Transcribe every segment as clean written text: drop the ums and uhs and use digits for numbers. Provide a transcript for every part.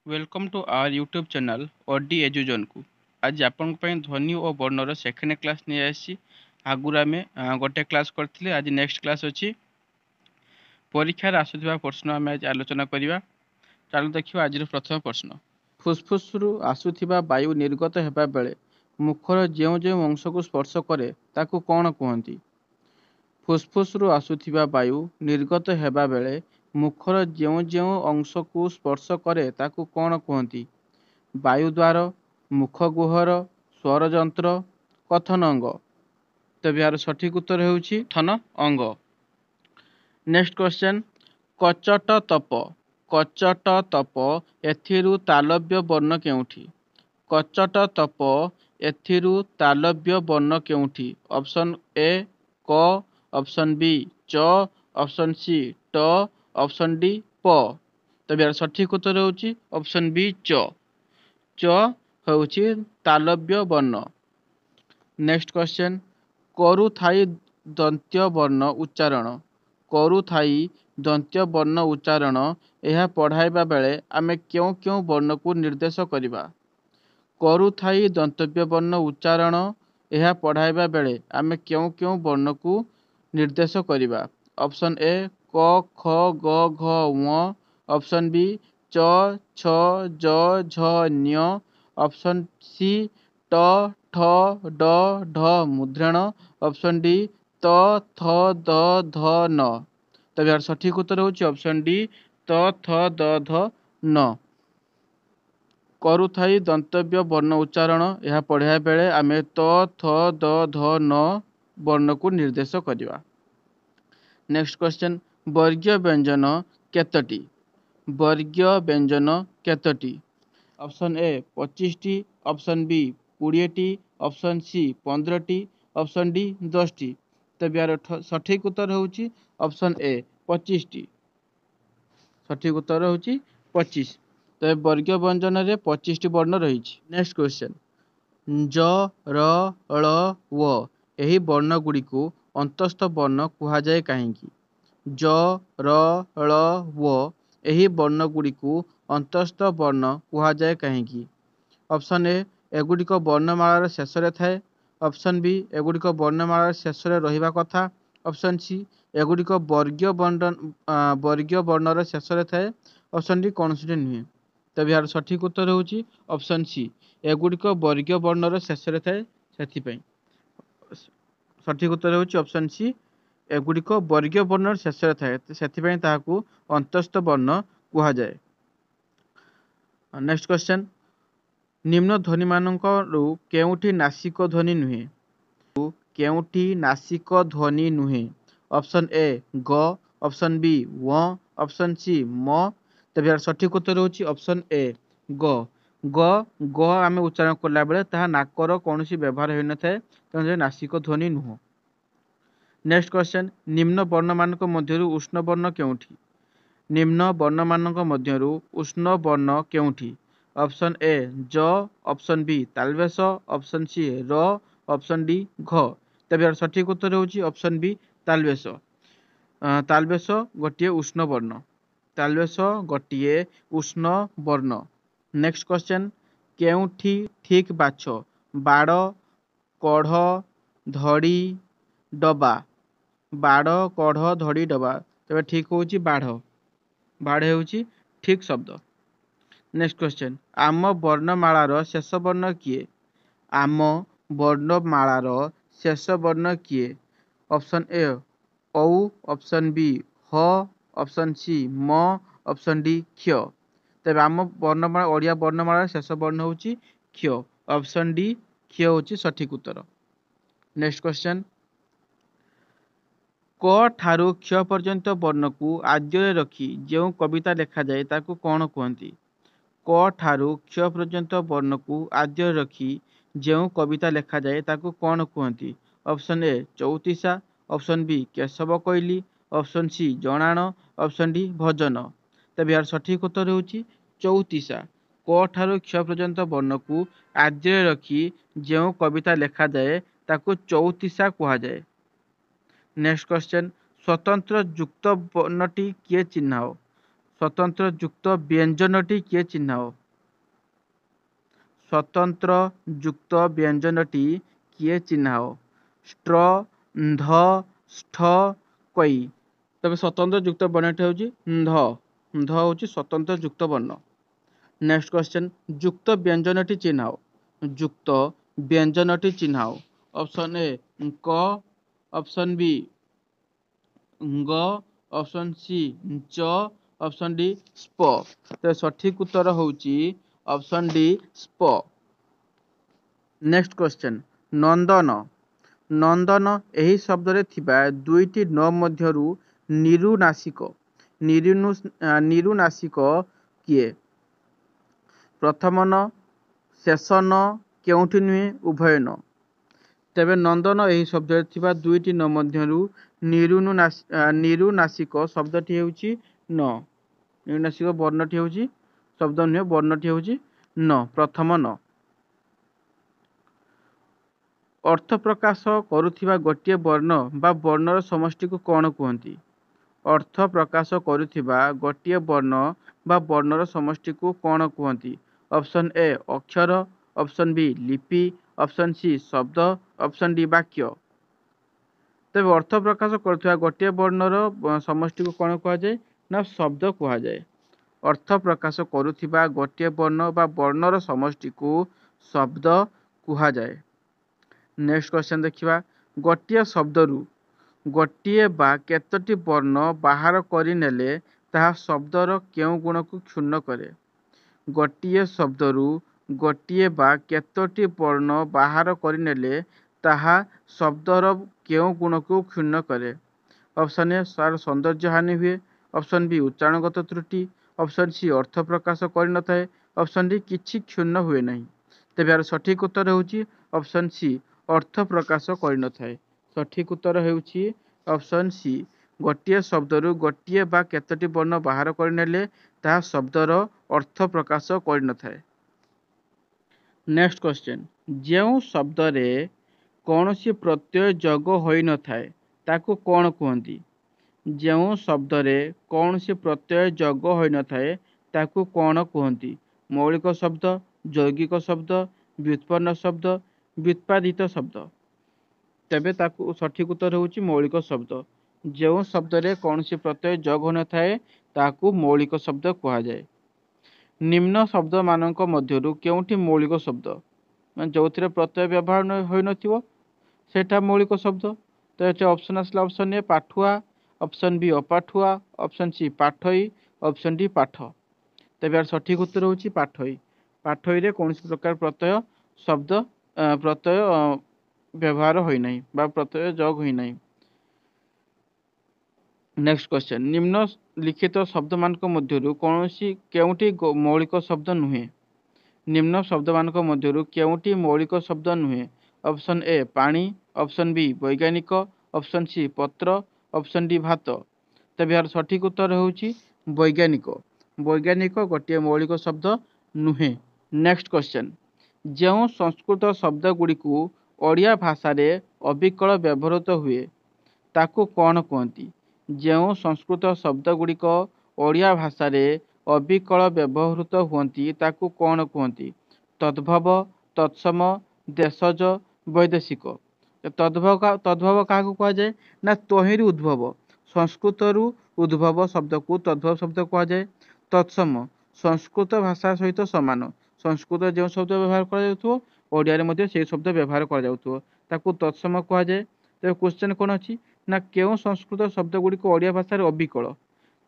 Welcome to our YouTube channel ओडी एजुजन को। आज आपण ध्वनि और वर्णर सेकेंड क्लास नहीं आसी। आगुरी आम गोटे क्लास करते आज नेक्स्ट क्लास अच्छी परीक्षार आसुवा प्रश्न आम आज आलोचना करवा। चलो देखिए आज प्रथम प्रश्न। फुसफुस आसुवा वायु निर्गत होगा बेले मुखर जो जो अंश को स्पर्श करे ताकू कौन कहती। फुसफुस आसुवा वायु निर्गत होगा बेले मुखर जो जो अंश को स्पर्श करे ताकू कौन कहती। वायुद्वार, मुखगुहर, स्वरजंत्र, कथन अंग। तेज यार सठिक उत्तर होउछि कथन अंग। Next question. कचट तप। कचट तप एथिरु तालव्य वर्ण केउठी। कचट तप एथिरु तालव्य वर्ण केउठी। ऑप्शन ए क, ऑप्शन बी च, ऑप्शन सी ट, ऑप्शन डी प। तेज यार सठिक उत्तर होउछि ऑप्शन बी च। च होउछि तालव्य वर्ण। Next question. करुथाई दंत्य वर्ण उच्चारण। करुथाई दंत्य वर्ण उच्चारण यह पढ़ाइबा बेले आमे क्यों क्यों वर्ण को निर्देश करिबा। करुथाई दंतव्य वर्ण उच्चारण यह पढ़ाइबा बेले आमे क्यों क्यों वर्ण को निर्देश करिबा। ऑप्शन ए क ख ग घ ङ, ऑप्शन बी च छ ज झ ञ, ऑप्शन सी ट ठ ड ढ मुद्रण, ऑप्शन डी त थ द ध न। तब यार सठिक उत्तर होची ऑप्शन डी त थ द ध न। करुथाई दंतव्य वर्ण उच्चारण यह पढ़ाया बेले आमे त थ द ध न वर्ण को निर्देश करिबा। Next question. वर्गीय व्यंजन केतोटी। वर्गीय व्यंजन केतोटी। ऑप्शन ए 25 टी, ऑप्शन बी 20 टी, ऑप्शन सी 15 टी, ऑप्शन डी 10 टी। तब यार सठिक उत्तर होउची ऑप्शन ए 25 टी। सठिक उत्तर होउची 25। तब वर्गीय व्यंजन रे 25 टी वर्ण रही। Next question. ज र ळ व एही वर्ण गुडी को अंतस्थ वर्ण कुहा जाए काहेकि। ज र ळ व एही वर्ण गुडी को अंतस्थ वर्ण कुहा जाए काहेकि। ऑप्शन ए एगुड़िक वर्णमालार शेष रे थाए, ऑप्शन बी एगुड़िक वर्णमालार शेष रे रहिबा कथा, ऑप्शन सी एगुड़िक वर्गीय वर्णर शेष रे थाए, ऑप्शन डी कौनसी नुहे। तब यार सठिक उत्तर होउची ऑप्शन सी एगुड़िक वर्गीय वर्णर शेष रे थाए सेथिपई। सठिक उत्तर होउची ऑप्शन सी एगुड़िक वर्गीय वर्णर शेष रे थाए सेथिपई ताहाकू अंतस्थ वर्ण कुहा जाए। Next question. निम्न ध्वनि मानकरू केउठी नासिक ध्वनि नुहे। केउठी नासिक ध्वनि नुहे। ऑप्शन ए ग, ऑप्शन बी व, ऑप्शन सी म। तब यार सठिक उत्तर होची ऑप्शन ए ग। ग ग आमे उच्चारण करला बेले ताहा नाकर कोनोसी व्यवहार होई न थाए, तेणु नासिक ध्वनि नुह। Next question. निम्न वर्ण मानक मध्यरु उष्ण वर्ण केउठी। निम्न वर्ण मानक मध्यरु उष्ण वर्ण केउठी। ऑप्शन ए ज, ऑप्शन बी तालवेश, ऑप्शन सी र, ऑप्शन डी घ। तब यार सठिक उत्तर होची ऑप्शन बी तालवेश। तालवेश गोटे उष्ण वर्ण। तालवेश गोटे उष्ण वर्ण। Next question. केउठी ठीक बाछ। बाड़, कढ़, धड़ी, डबा। बाड़, कढ़, धड़ी, डबा। तबे ठीक होची बाढ़। बाढ़ होची ठीक शब्द। Next question. आम वर्णमालार शेष वर्ण किए। आम वर्णमालार शेष वर्ण किए। ऑप्शन ए औ, ऑप्शन बी ह, ऑप्शन सी म, ऑप्शन डी क्ष। तब आम वर्णमाला ओडिया वर्णमालार शेष वर्ण होची क्ष। ऑप्शन डी क्ष होची सठिक उत्तर। Next question. क ठारू क्ष पर्यंत वर्ण को आद्य रखी जो कविता लिखा जाए ताकू कौन कहती। क ठारू क्ष पर्यंत वर्ण को आद्य रखी जो कविता लिखा जाए ताकू कौन कहती। ऑप्शन ए चौतीसा, option B Keshaba Koili, option C जणाण, ऑप्शन डी भजन। तब यार सठिक उत्तर होची चौतीसा। क ठारू क्ष पर्यंत वर्ण को आद्य रखी जो कविता लिखा जाए ताकू चौतीसा कहा जाए। Next question. स्वतंत्र युक्त वर्णटी किए चिन्हाओ। स्वतंत्र युक्त व्यंजनटी किए चिन्हाओ। स्वतंत्र युक्त व्यंजनटी किए चिन्हाओ। स्ट्र, ध, स्ठ, कई। तबे स्वतंत्र युक्त वर्णटी होची ध। ध होची स्वतंत्र युक्त वर्ण। नेक्स्ट क्वेश्चन, युक्त व्यंजनटी चिन्हाओ। युक्त व्यंजनटी चिन्हाओ। ऑप्शन ए क, ऑप्शन बी ग, ऑप्शन सी च, ऑप्शन डी स्प। तो सठिक उत्तर होची ऑप्शन डी स्प। नेक्स्ट क्वेश्चन, नंदन। नंदन एही शब्द रे थिबा दुईटी न मध्यरु निरुनासिक। निरुनासिक किए? प्रथम न, शेष न, केउठी नुहे, उभय न। तेबे नंदन एही शब्द रे थिबा दुईटी न मध्यरु निरुनासिक शब्दटी हेउची न। निरुनासिक वर्णटी हेउची शब्द नुहे, वर्णटी हेउची न, प्रथम न। अर्थ प्रकाश करुथिबा गोटिए वर्ण बा वर्णर समष्टि को कौन कहती? अर्थ प्रकाश करुथिबा गोटिए वर्ण बा वर्णर समष्टि को कौन कहती? ऑप्शन ए अक्षर, ऑप्शन बी लिपि, ऑप्शन सी शब्द, ऑप्शन डी वाक्य। तेज अर्थ प्रकाश करुथिबा गोटिए वर्णर समष्टि को कौन कह जाए ना शब्द कह जाए। अर्थ प्रकाश करुथिबा गोटिए वर्ण बा वर्णर समष्टि को शब्द कह जाए। नेक्स्ट क्वेश्चन देखिबा, गोटिए शब्दरू गोटिए बा केतोटी वर्ण बाहर करि नेले ताहा शब्दर केउ गुण को क्षुण्ण करे? गोटिए शब्दरू गोटिए बा केतोटी वर्ण बाहर करि नेले ताहा शब्दर केउ गुण को क्षुण्ण करे? ऑप्शन ए सार सौंदर्य हानि हुए, ऑप्शन बी उच्चारणगत त्रुटि, ऑप्शन सी अर्थ प्रकाश करि नथाए, ऑप्शन डी किछि क्षुण्ण हुए नहीं। तेबे यार सठिक उत्तर होउची ऑप्शन सी अर्थ प्रकाश करि नथाए। सठिक उत्तर हेउची ऑप्शन सी, गोटिए शब्दरू गोटिए बा केतोटी वर्ण बाहर करि नेले ताहा शब्दर अर्थ प्रकाश करि नथाए। नेक्स्ट क्वेश्चन, जेउ शब्द रे कौनसी प्रत्यय जोग होई नथाए ताकू कौन कहती? जेउ शब्द रे कौनसी प्रत्यय जोग होई नथाए ताकू कौन कहती? मौलिक शब्द, यौगिक शब्द, व्युत्पन्न शब्द, व्युत्पादित शब्द। तेबे ताकू सठिक उत्तर होउची मौलिक शब्द। जेउ शब्द रे कौनसी प्रत्यय जोग हो नथाए ताकू मौलिक शब्द कहा जाए। निम्न शब्द मानक मध्यरु केउठी मौलिक शब्द जो प्रत्यय व्यवहार होई नथिवो सेटा मौलिक शब्द? तो ये ऑप्शन आसला ऑप्शन ए पाठुआ, ऑप्शन बी अपाठुआ, ऑप्शन सी पाठई, ऑप्शन डी पाठ। तेबे यार सठिक उत्तर होउची पाठई। पाठई रे कौनसी प्रकार प्रत्यय शब्द प्रत्यय व्यवहार होई नहीं बा प्रत्यय जोग होई नहीं। नेक्स्ट क्वेश्चन, निम्न लिखित शब्द मानक मध्यरु कौनसी केउठी मौलिक शब्द नुहे? निम्न शब्द मानक मध्यरु केउठी मौलिक शब्द नुहे? ऑप्शन ए पानी, ऑप्शन बी वैज्ञानिक, ऑप्शन सी पत्र, ऑप्शन डी भात। तेबे यार सठिक उत्तर होउची वैज्ञानिक। वैज्ञानिक गोटे मौलिक शब्द नुहे। नेक्स्ट क्वेश्चन, जेउ संस्कृत शब्द गुड़ी को ओडिया भाषा रे अविकल व्यवहृत हुए ताकू कौन कहती? जेउ संस्कृत शब्द गुड़िक ओडिया भाषा रे अविकल व्यवहृत हुअंती ताकू कौन कहती? तद्भव, तत्सम, देशज, वैदेशिक। तद्भव क्या कह जाए ना तहिरु उद्भव। संस्कृत रु उद्भव शब्द को तद्भव शब्द कह जाए। तत्सम संस्कृत भाषा सहित समान। संस्कृत जो शब्द व्यवहार कर से शब्द व्यवहार कर तत्सम कह जाए। तो क्वेश्चन कौन अच्छी ना क्यों संस्कृत शब्द गुड़िक ओडिया भाषा अविकल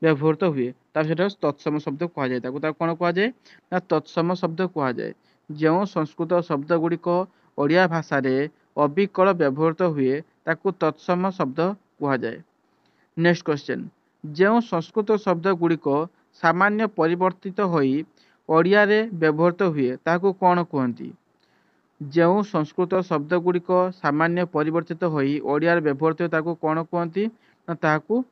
व्यवहृत हुए तत्सम शब्द कह जाए। कौन कह जाए ना तत्सम शब्द कह जाए। जो संस्कृत शब्द गुड़िक ओडिया भाषा रे अविकल व्यवहृत हुए ताकू तत्सम शब्द कह जाए। नेक्स्ट क्वेश्चन, जो संस्कृत शब्द गुड़िक सामान्य परिवर्तित होई ओडिया रे व्यवहृत हुए ताकू कौन कहती? जो संस्कृत शब्द गुड़िक सामान्य परिवर्तित होई ओडिया रे व्यवहृत हुए ताकू कौन कहती ना ताकू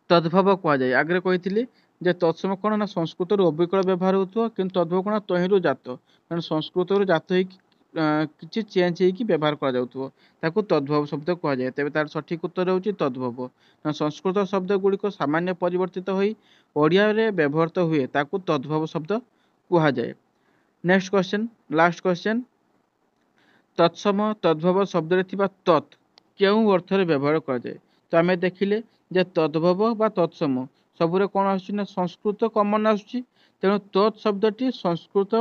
तद्भव कह जाए। आगे कही जे तत्सम कौन ना संस्कृत अविकल व्यवहार होता कि तद्भव कौन तहिरु जात, संस्कृत जात କିଛି ଚେଞ୍ଜ ହେଇକି ବ୍ୟବହାର କରାଯାଉଥିବ ତାକୁ ତଦ୍ଭବ ଶବ୍ଦ କୁହାଯାଏ। ତେବେ ତାର ସଠିକ ଉତ୍ତର ହେଉଛି ତଦ୍ଭବ। ସଂସ୍କୃତ ଶବ୍ଦ ଗୁଡ଼ିକ ସାମାନ୍ୟ ପରିବର୍ତ୍ତିତ ହୋଇ ଓଡ଼ିଆରେ ବ୍ୟବହୃତ ହୁଏ ତାକୁ ତଦ୍ଭବ ଶବ୍ଦ କୁହାଯାଏ। ନେକ୍ସଟ କ୍ୱେଶ୍ଚନ୍, ଲାଷ୍ଟ କ୍ୱେଶ୍ଚନ୍, ତତ୍ସମ ତଦ୍ଭବ ଶବ୍ଦରେ ଥିବା ତତ୍ କେଉଁ ଅର୍ଥରେ ବ୍ୟବହାର କରାଯାଏ? ତ ଆମେ ଦେଖିଲେ ଯେ ତଦ୍ଭବ ବା ତତ୍ସମ ସବୁରେ କ'ଣ ଆସୁଛି ନା ସଂସ୍କୃତ କମନ୍ ଆସୁଛି। ତେଣୁ ତତ୍ ଶବ୍ଦଟି ସଂସ୍କୃତ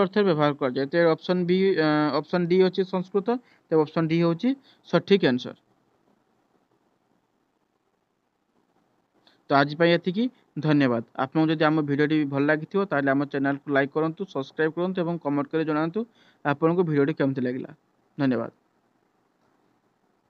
ଅର୍ଥରେ ବ୍ୟବହାର କରାଯାଏ। ତ ଅପସନ୍ ଡି ଅଛି ସଂସ୍କୃତ। ତେବେ ଅପସନ୍ ଡି ହେଉଛି ସଠିକ୍ ଆନ୍ସର। ତ ଆଜି ପାଇଁ ଏତିକି, ଧନ୍ୟବାଦ। ଆପଣଙ୍କୁ ଯଦି ଆମ ଭିଡ଼ିଓଟି ଭଲ ଲାଗିଥିବ ତାହେଲେ ଆମ ଚ୍ୟାନେଲକୁ ଲାଇକ୍ କରନ୍ତୁ, ସବସ୍କ୍ରାଇବ୍ କରନ୍ତୁ ଏବଂ କମେଣ୍ଟ କରି ଜଣାନ୍ତୁ ଆପଣଙ୍କୁ ଭିଡ଼ିଓଟି କେମିତି ଲାଗିଲା। ଧନ୍ୟବାଦ।